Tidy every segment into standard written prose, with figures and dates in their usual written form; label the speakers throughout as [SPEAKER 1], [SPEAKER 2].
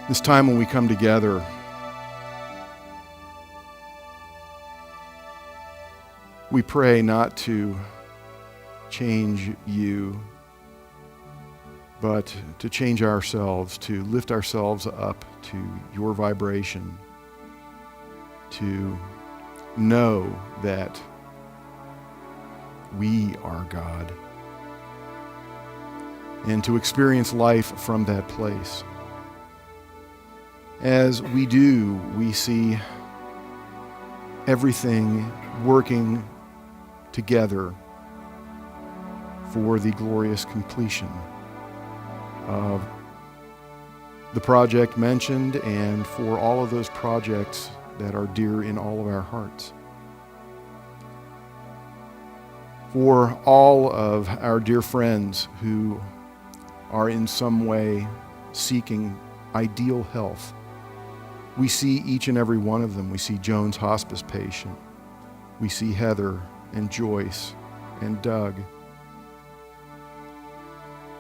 [SPEAKER 1] This time when we come together, we pray not to change you, but to change ourselves, to lift ourselves up to your vibration, to know that we are God, and to experience life from that place. As we do, we see everything working together for the glorious completion of the project mentioned and for all of those projects that are dear in all of our hearts. For all of our dear friends who are in some way seeking ideal health, we see each and every one of them. We see Joan's hospice patient. We see Heather and Joyce and Doug.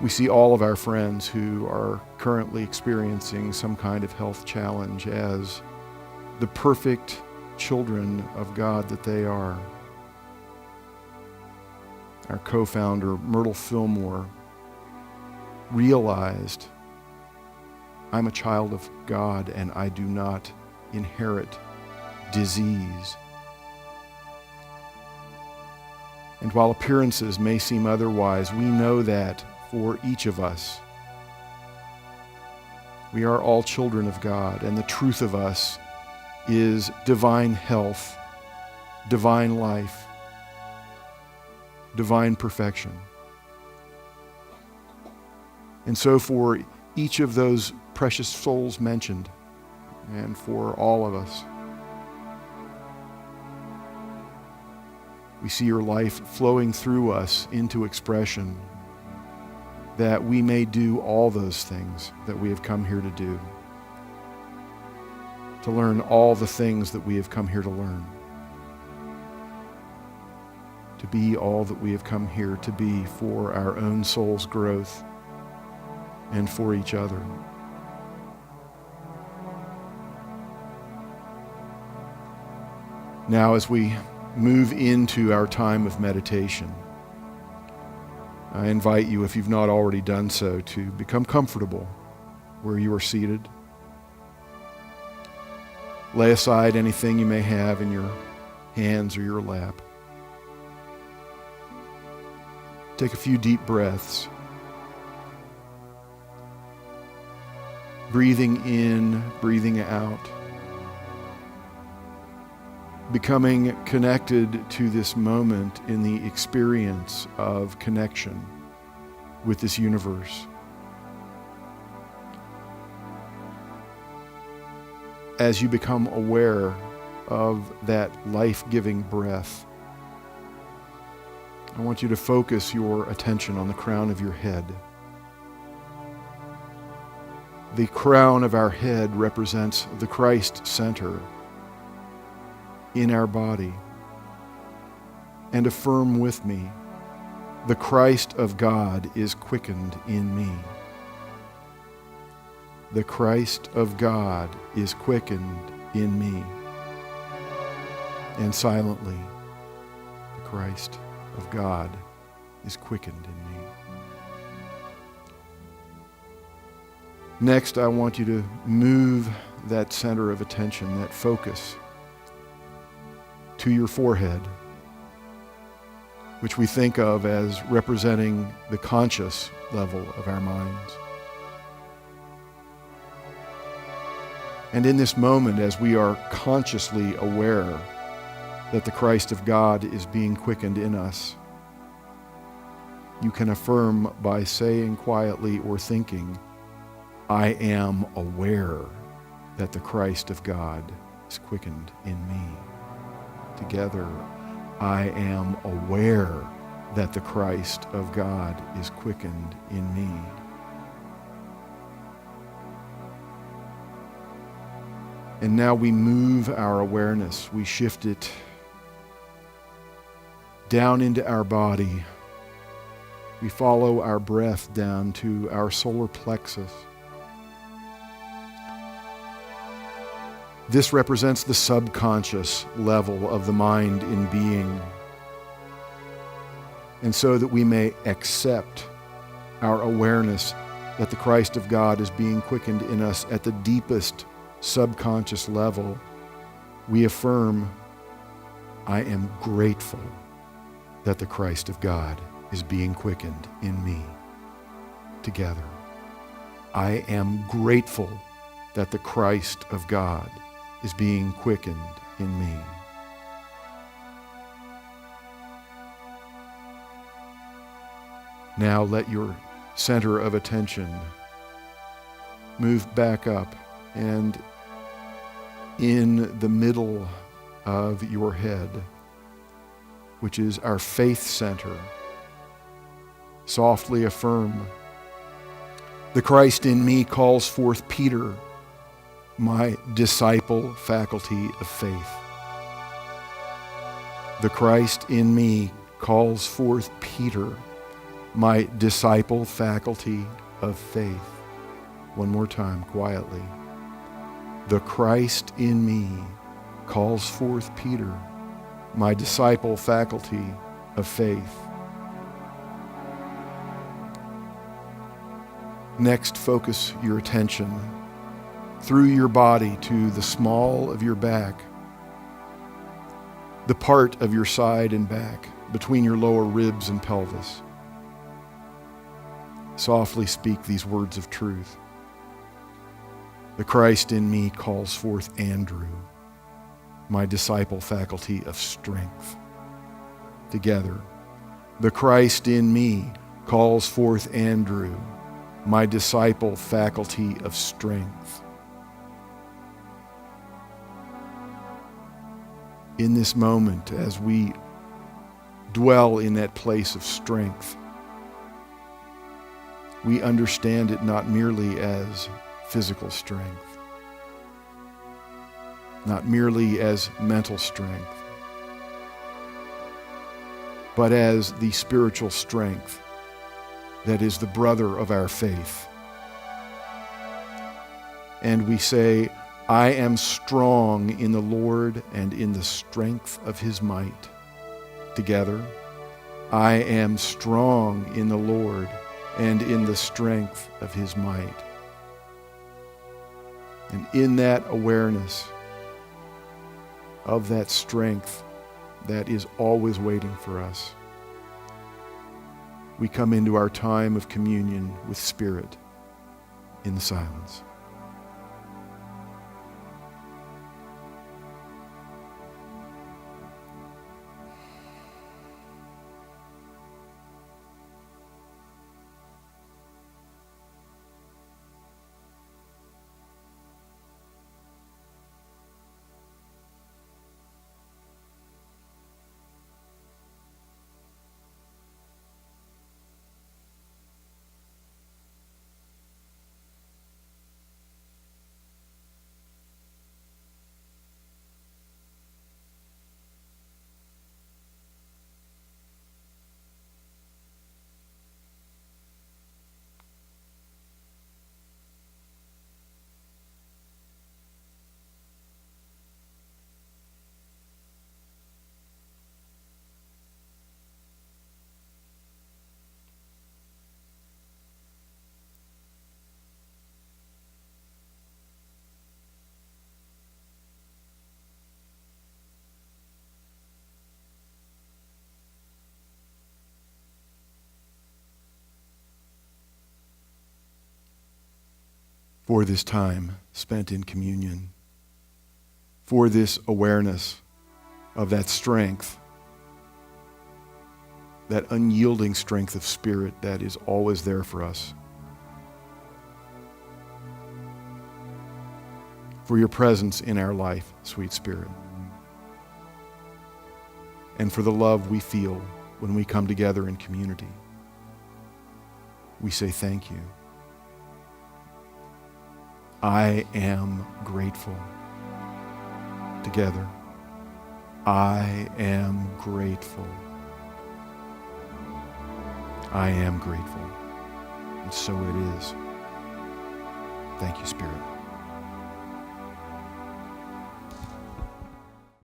[SPEAKER 1] We see all of our friends who are currently experiencing some kind of health challenge as the perfect children of God that they are. Our co-founder, Myrtle Fillmore, realized, I'm a child of God and I do not inherit disease. And while appearances may seem otherwise, we know that for each of us, we are all children of God, and the truth of us is divine health, divine life, divine perfection. And so for each of those precious souls mentioned, and for all of us, we see your life flowing through us into expression, that we may do all those things that we have come here to do, to learn all the things that we have come here to learn, to be all that we have come here to be for our own soul's growth and for each other. Now, as we move into our time of meditation, I invite you, if you've not already done so, to become comfortable where you are seated. Lay aside anything you may have in your hands or your lap. Take a few deep breaths. Breathing in, breathing out. Becoming connected to this moment in the experience of connection with this universe. As you become aware of that life-giving breath, I want you to focus your attention on the crown of your head. The crown of our head represents the Christ center in our body. And affirm with me, the Christ of God is quickened in me. The Christ of God is quickened in me. And silently, the Christ of God is quickened in me. Next, I want you to move that center of attention, that focus, to your forehead, which we think of as representing the conscious level of our minds. And in this moment, as we are consciously aware that the Christ of God is being quickened in us, you can affirm by saying quietly or thinking, I am aware that the Christ of God is quickened in me. Together, I am aware that the Christ of God is quickened in me. And now we move our awareness, we shift it down into our body. We follow our breath down to our solar plexus. This represents the subconscious level of the mind in being. And so that we may accept our awareness that the Christ of God is being quickened in us at the deepest subconscious level, we affirm, I am grateful that the Christ of God is being quickened in me. Together, I am grateful that the Christ of God is being quickened in me. Now let your center of attention move back up, and in the middle of your head, which is our faith center, softly affirm, the Christ in me calls forth Peter, my disciple faculty of faith. The Christ in me calls forth Peter, my disciple faculty of faith. One more time, quietly. The Christ in me calls forth Peter, my disciple faculty of faith. Next, focus your attention through your body to the small of your back, the part of your side and back between your lower ribs and pelvis. Softly speak these words of truth. The Christ in me calls forth Andrew, my disciple faculty of strength. Together, the Christ in me calls forth Andrew, my disciple faculty of strength. In this moment, as we dwell in that place of strength, we understand it not merely as physical strength, not merely as mental strength, but as the spiritual strength that is the brother of our faith. And we say, I am strong in the Lord and in the strength of his might. Together, I am strong in the Lord and in the strength of his might. And in that awareness of that strength that is always waiting for us, we come into our time of communion with Spirit in the silence. For this time spent in communion, for this awareness of that strength, that unyielding strength of spirit that is always there for us. For your presence in our life, sweet Spirit. And for the love we feel when we come together in community. We say thank you. I am grateful. Together, I am grateful. I am grateful. And so it is. Thank you, Spirit.